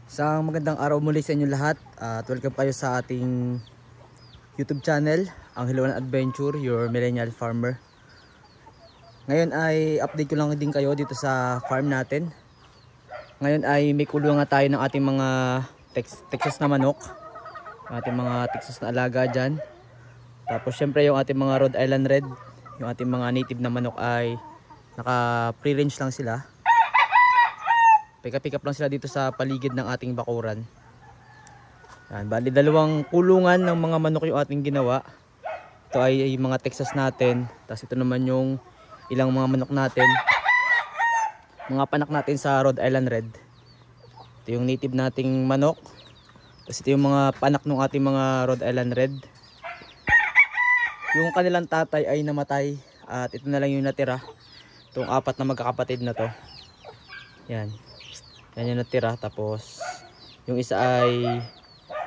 Isang magandang araw muli sa inyo lahat at welcome kayo sa ating YouTube channel, ang Hiluan Adventure, your millennial farmer. Ngayon ay update ko lang din kayo dito sa farm natin. Ngayon ay may kulungan tayo ng ating mga Texas na manok, ating mga Texas na alaga dyan. Tapos syempre yung ating mga Rhode Island Red, yung ating mga native na manok ay naka pre-range lang sila. Pick up lang sila dito sa paligid ng ating bakuran. Yan, bali dalawang kulungan ng mga manok yung ating ginawa. Ito ay mga Texas natin. Tapos ito naman yung ilang mga manok natin. Mga panak natin sa Rhode Island Red. Ito yung native nating manok. Tapos ito yung mga panak ng ating mga Rhode Island Red. Yung kanilang tatay ay namatay. At ito na lang yung natira. Itong apat na magkakapatid na to. Yan. Yan yung natira. Tapos yung isa ay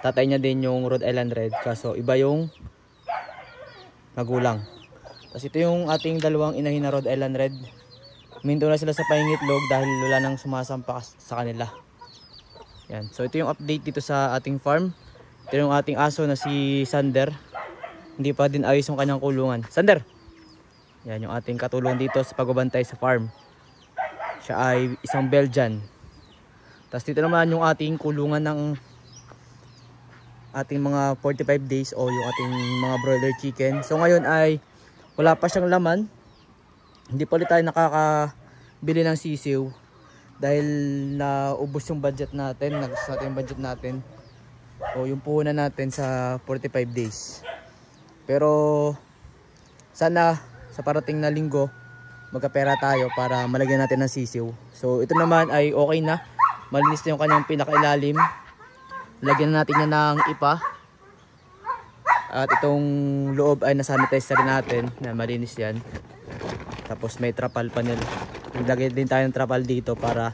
tatay niya din yung Rhode Island Red. Kaso iba yung magulang. Tapos ito yung ating dalawang inahin na Rhode Island Red. Minto na sila sa pahingitlog dahil wala nang sumasampa sa kanila. Yan. So ito yung update dito sa ating farm. Ito yung ating aso na si Sander. Hindi pa din ayos yung kanyang kulungan. Sander! Yan yung ating katulong dito sa pagbabantay sa farm. Siya ay isang Belgian. Tapos dito naman yung ating kulungan ng ating mga 45 days o yung ating mga broiler chicken. So ngayon ay wala pa siyang laman. Hindi pa ulit tayo nakakabili ng sisiw dahil naubos yung budget natin, nagus natin yung budget natin o yung puhunan natin sa 45 days. Pero sana sa parating na linggo magkapera tayo para malagyan natin ng sisiw. So ito naman ay okay na. Malinis na yung kanyang pinakailalim. Lagyan na natin yan ng ipa. At itong loob ay nasanitize rin natin. Na malinis yan. Tapos may trapal panel. Naglagay din tayo ng trapal dito para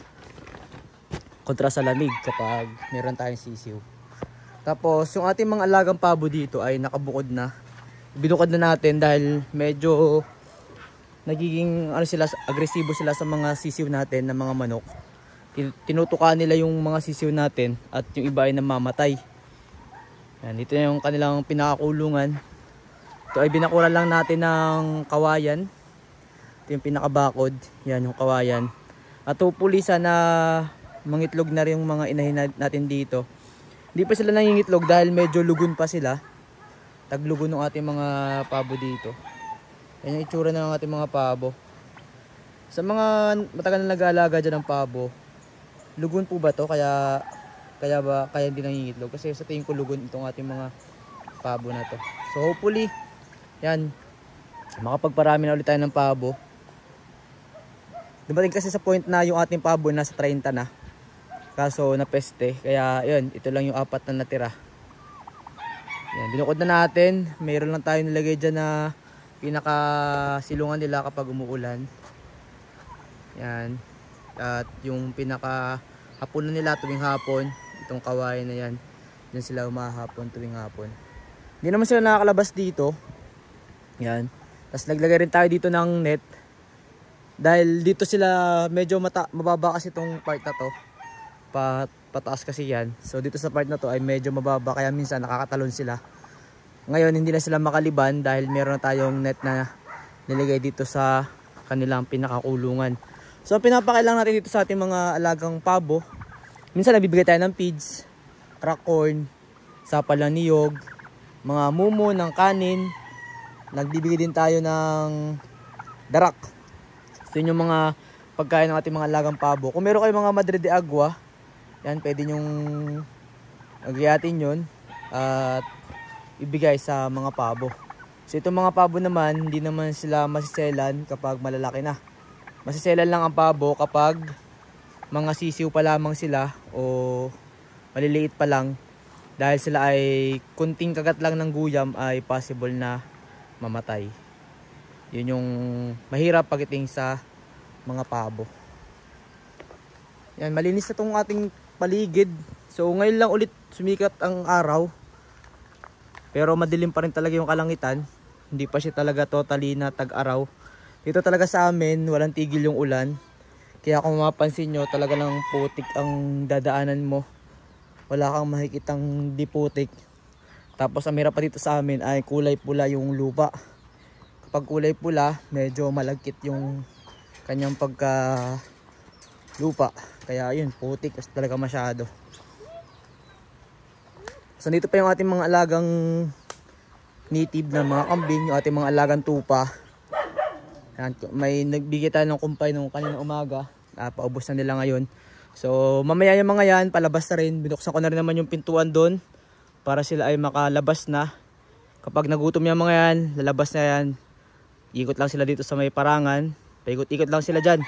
kontra sa lamig kapag meron tayong sisiw. Tapos yung ating mga alagang pabo dito ay nakabukod na. Binukod na natin dahil medyo nagiging agresibo sila sa mga sisiw natin na mga manok. Tinutukan nila yung mga sisiw natin at yung iba ay namamatay. Yan, dito na yung kanilang pinakakulungan. Ito ay binakuran lang natin ng kawayan. Ito yung pinakabakod. Yan yung kawayan. At hopefully sana mangitlog na rin yung mga inahin natin dito. Hindi pa sila nangingitlog dahil medyo lugon pa sila. Taglugon ng ating mga pabo dito. Yan yung itsura ng ating mga pabo. Sa mga matagal na nag-aalaga dyan ng pabo, lugon po ba to? Kaya hindi nangingitlog? Kasi sa tingin ko lugon itong ating mga pabo na to. So hopefully, yan, makapagparami na ulit tayo ng pabo. Dumating kasi sa point na yung ating pabo nasa 30 na. Kaso napeste. Kaya yun, ito lang yung apat na natira. Yan, binukod na natin. Mayroon lang tayo nilagay dyan na pinakasilungan nila kapag umuulan. Yan. At yung pinakahaponan nila tuwing hapon, itong kawayan na yan, dyan sila umahapon tuwing hapon. Hindi naman sila nakakalabas dito. Yan. Tapos naglagay rin tayo dito ng net. Dahil dito sila medyo mababa kasi itong part na to. Pataas kasi yan. So dito sa part na to ay medyo mababa kaya minsan nakakatalon sila. Ngayon hindi na sila makaliban dahil meron na tayong net na nilagay dito sa kanilang pinakakulungan. So pinapakailangan natin dito sa ating mga alagang pabo. Minsan nabibigay tayo ng feeds, crack corn, sapal ng niyog, mga mumo ng kanin. Nagbibigay din tayo ng darak. So yun yung mga pagkain ng ating mga alagang pabo. Kung meron kayong mga madre de agua, yan pwede nyong agyatin yun at ibigay sa mga pabo. So itong mga pabo naman, hindi naman sila masiselan kapag malalaki na. Masiselan lang ang pabo kapag mga sisiw pa lamang sila o maliliit pa lang. Dahil sila ay kunting kagat lang ng guyam ay possible na mamatay. Yun yung mahirap pagdating sa mga pabo. Yan, malinis na itong ating paligid. So ngayon lang ulit sumikat ang araw. Pero madilim pa rin talaga yung kalangitan. Hindi pa siya talaga totally na tag-araw. Dito talaga sa amin, walang tigil yung ulan. Kaya kung mapapansin nyo, talaga lang putik ang dadaanan mo. wala kang makikitang diputik. Tapos ang hirap pa dito sa amin ay kulay pula yung lupa. Kapag kulay pula, medyo malagkit yung kanyang pagka lupa. Kaya yun, putik kasi talaga masyado. So dito pa yung ating mga alagang native na mga kambing, yung ating mga alagang tupa. Yan, may nagbigay tayo ng kumpay nung kanina umaga. Paubos na nila ngayon. So mamaya yung mga yan, palabas na rin. Binuksan ko na rin naman yung pintuan doon para sila ay makalabas na. Kapag nagutom yung mga yan, lalabas na yan. Ikot lang sila dito sa may parangan. Paikot-ikot lang sila dyan.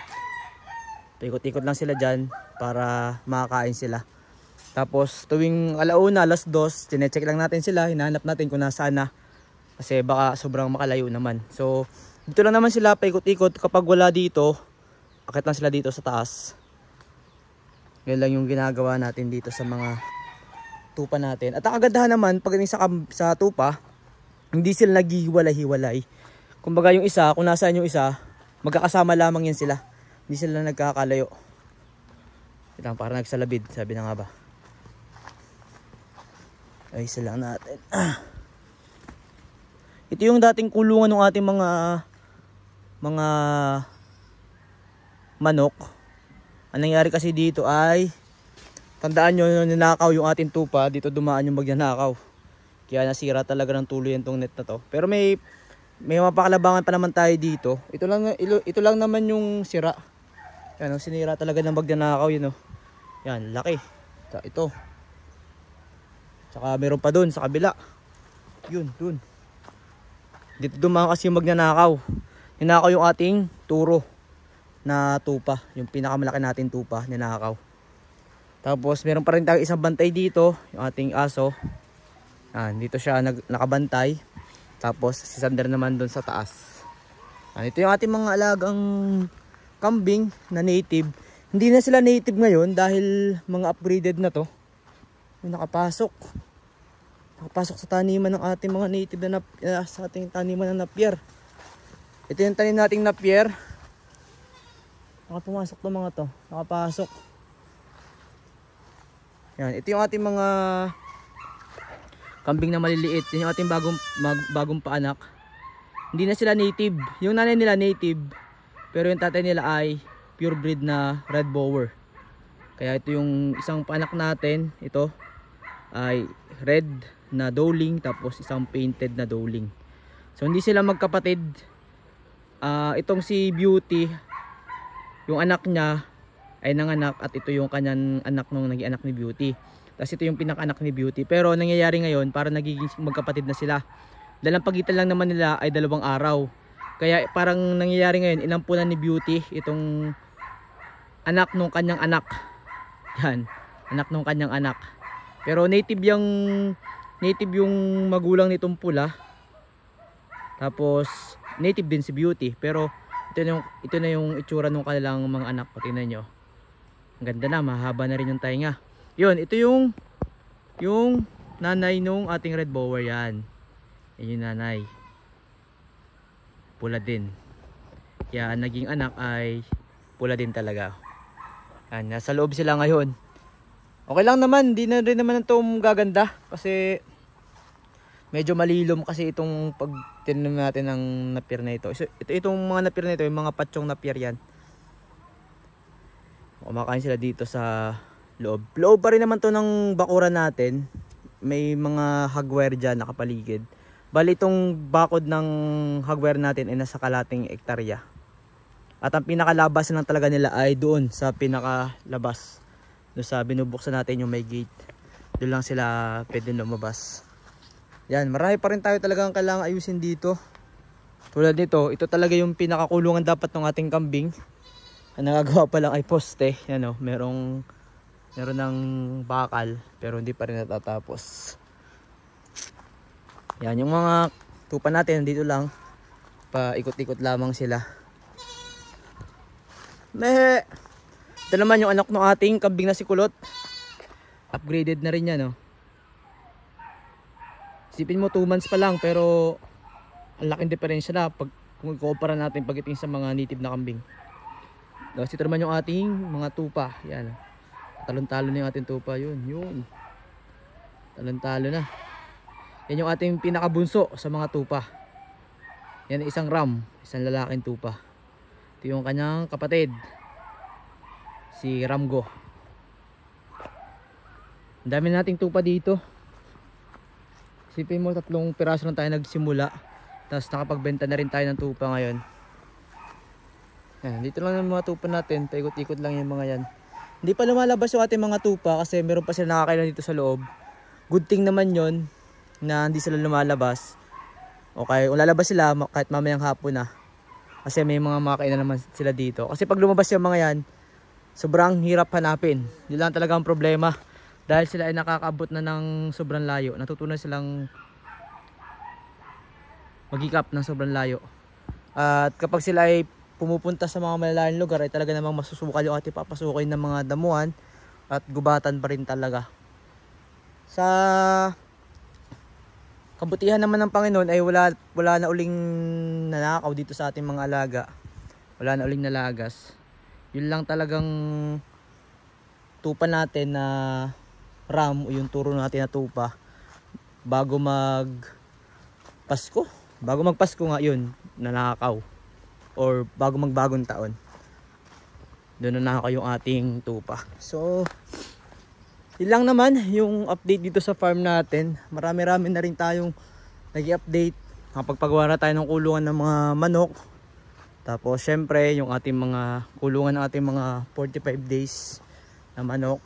Paikot-ikot lang sila dyan para makakain sila. Tapos tuwing alauna, alas 2, tinecheck lang natin sila. Hinahanap natin kung nasaan na. Kasi baka sobrang makalayo naman. So dito lang naman sila paikot-ikot. Kapag wala dito, akit lang sila dito sa taas. Yan lang yung ginagawa natin dito sa mga tupa natin. At ang kagandahan naman, pag sa tupa, hindi sila naghihiwalay-hiwalay. Kumbaga yung isa, kung nasaan yung isa, magkakasama lamang yan sila. Hindi sila nagkakalayo. Ito parang nagsalabid, sabi na nga ba. Ay, isa lang natin. Ito yung dating kulungan ng ating mga manok. Ang nangyari kasi dito ay, tandaan nyo, ninakaw yung ating tupa. Dito dumaan yung magnanakaw. Kaya nasira talaga ng tuluyan tong net na to. Pero may mapakalabangan pa naman tayo dito. Ito lang naman yung sira. Yan, sinira talaga ng magnanakaw yun. Yan, laki. Ito. Tsaka meron pa dun sa kabila. Yun, dun. Dito dumaan kasi yung magnanakaw. Ninakaw yung ating turo na tupa. Yung pinakamalaki natin tupa, ninakaw. Tapos meron pa rin tayo isang bantay dito, yung ating aso. Dito siya nakabantay. Tapos si Sander naman doon sa taas. Ito yung ating mga alagang kambing na native. Hindi na sila native ngayon dahil mga upgraded na to. Yung nakapasok sa taniman ng ating mga native na sa ating taniman na napier. Ito yung tanim nating napier. Pumasok to mga to. Nakapasok. Yan, ito yung ating mga kambing na maliliit. Yan yung ating bagong paanak. Hindi na sila native. Yung nanay nila native, pero yung tatay nila ay pure breed na red bower. Kaya ito yung isang paanak natin. Ito ay red na doeling, tapos isang painted na doeling. So hindi sila magkapatid. Itong si Beauty, yung anak niya ay nanganak, at ito yung kanyang anak nung naging anak ni Beauty. Tapos ito yung pinaka-anak ni Beauty. Pero nangyayari ngayon, para nagiging magkapatid na sila. Dahil ang pagitan lang naman nila ay 2 araw. Kaya parang nangyayari ngayon, inampunan ni Beauty itong anak nung kanyang anak. Yan, anak nung kanyang anak. Pero native yung magulang nitong pula. Tapos native din si Beauty. Pero ito na yung itsura ng kanilang mga anak. Tingnan nyo. Ang ganda na, mahaba na rin yung tainga. Yun, ito yung nanay nung ating red bower. Yan. Yan yung nanay. Pula din. Kaya naging anak ay pula din talaga. Yan, nasa loob sila ngayon. Okay lang naman, di na rin naman ito gaganda. Kasi medyo malilom kasi itong pagtinom natin ng napier na ito. Itong mga napier na ito, yung mga patsyong napier yan. Kumakain sila dito sa loob. Loob pa rin naman to ng bakuran natin. May mga hagwire dyan nakapaligid. Bali itong bakod ng hagwire natin ay nasa kalating ektarya. At ang pinakalabas lang talaga nila ay doon sa pinakalabas. Doon sa binubuksan natin yung may gate. Doon lang sila pwede lumabas. Yan, marami pa rin tayo talagang kailangan ayusin dito. Tulad nito, ito talaga yung pinakakulungan dapat ng ating kambing. Ang nagagawa pa lang ay poste. Yan o, meron ng bakal pero hindi pa rin natatapos. Yan, yung mga tupa natin dito lang. Paikot-ikot lamang sila. Ito naman yung anak ng ating kambing na si Kulot. Upgraded na rin yan, no? Isipin mo 2 months pa lang pero ang laking diferensya na pag kung i-compare natin pagdating sa mga native na kambing. Tapos ito naman yung ating mga tupa. Yan. Talon-talon na yung ating tupa. Yun. Talon-talo na. Yan yung ating pinakabunso sa mga tupa. Yan isang ram, isang lalaking tupa. Ito yung kanyang kapatid, si Ramgo. Ang dami nating tupa dito. Isipin mo, 3 piraso lang tayo nagsimula, tapos nakapagbenta na rin tayo ng tupa ngayon. Yan, dito lang yung mga tupa natin, paikot-ikot lang yung mga yan. Hindi pa lumalabas yung ating mga tupa kasi meron pa sila nakakailan dito sa loob. Good thing naman yon na hindi sila lumalabas. Okay, kung lalabas sila kahit mamayang hapon na. Kasi may mga makakainan naman sila dito. Kasi pag lumabas yung mga yan, sobrang hirap hanapin. Yun lang talaga ang problema. Dahil sila ay nakakaabot na ng sobrang layo. Natutunan silang magikap ng sobrang layo. At kapag sila ay pumupunta sa mga malalayong lugar, ay talaga namang masusukal yung ating papasukin ng mga damuhan. At gubatan pa rin talaga. Sa kabutihan naman ng Panginoon ay wala na uling nanakaw dito sa ating mga alaga. Wala na uling nalagas. Yun lang talagang tupa natin na ram o yung turo natin na tupa bago mag Pasko. Bago mag Pasko nga yun, nanakaw. Or bago magbagong taon. Doon nanakaw yung ating tupa. So, yun lang naman yung update dito sa farm natin. Marami-rami na rin tayong nag-i-update. Nakapagpagawa na tayo ng kulungan ng mga manok. Tapos syempre yung ating mga kulungan ng ating mga 45 days na manok.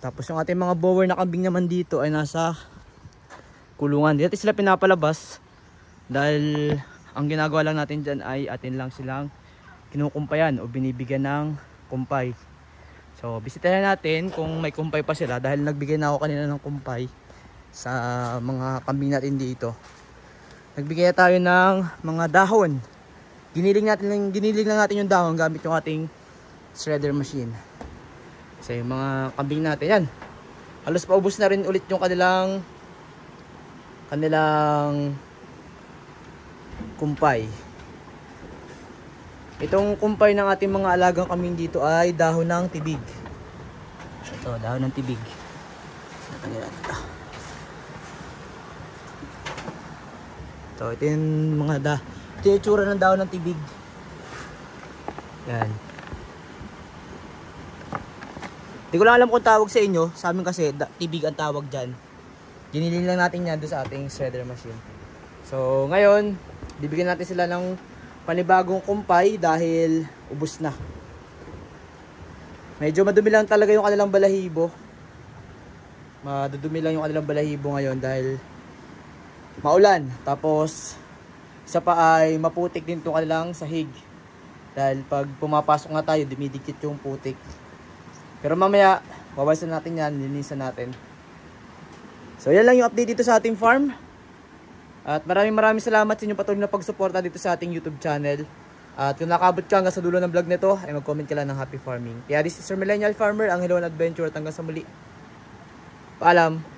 Tapos yung ating mga bower na kambing naman dito ay nasa kulungan. Dito sila pinapalabas dahil ang ginagawa lang natin dyan ay atin lang silang kinukumpayan o binibigyan ng kumpay. So, bisitahin natin kung may kumpay pa sila dahil nagbigay na ako kanina ng kumpay sa mga kambing natin dito. Nagbigay tayo ng mga dahon. Giniling lang natin yung dahon gamit yung ating shredder machine. So, yung mga kambing natin yan. Halos paubos na rin ulit yung kanilang kumpay. Itong kumpay ng ating mga alagang kambing dito ay dahon ng tibig. Ito, dahon ng tibig. Ito yung mga ito yung itsura ng dahon ng tibig. Yan. Hindi ko lang alam kung tawag sa inyo. Sa amin kasi tibig ang tawag dyan. Giniling lang natin yan doon sa ating shredder machine. So ngayon, bibigyan natin sila ng panibagong kumpay dahil ubos na. Medyo madumi lang talaga yung kanilang balahibo. Madudumi lang yung kanilang balahibo ngayon dahil maulan. Tapos isa pa ay maputik din itong kanilang sahig. Dahil pag pumapasok nga tayo, dumidikit yung putik. Pero mamaya, wawasan natin yan, linisan natin. So yan lang yung update dito sa ating farm. At maraming salamat sa inyong patuloy na pagsuporta dito sa ating YouTube channel. At kung nakabot ka hanggang sa dulo ng vlog nito, ay mag-comment ka lang ng happy farming. Kaya this is Sir Millennial Farmer, ang Hello and Adventure. At hanggang sa muli. Paalam!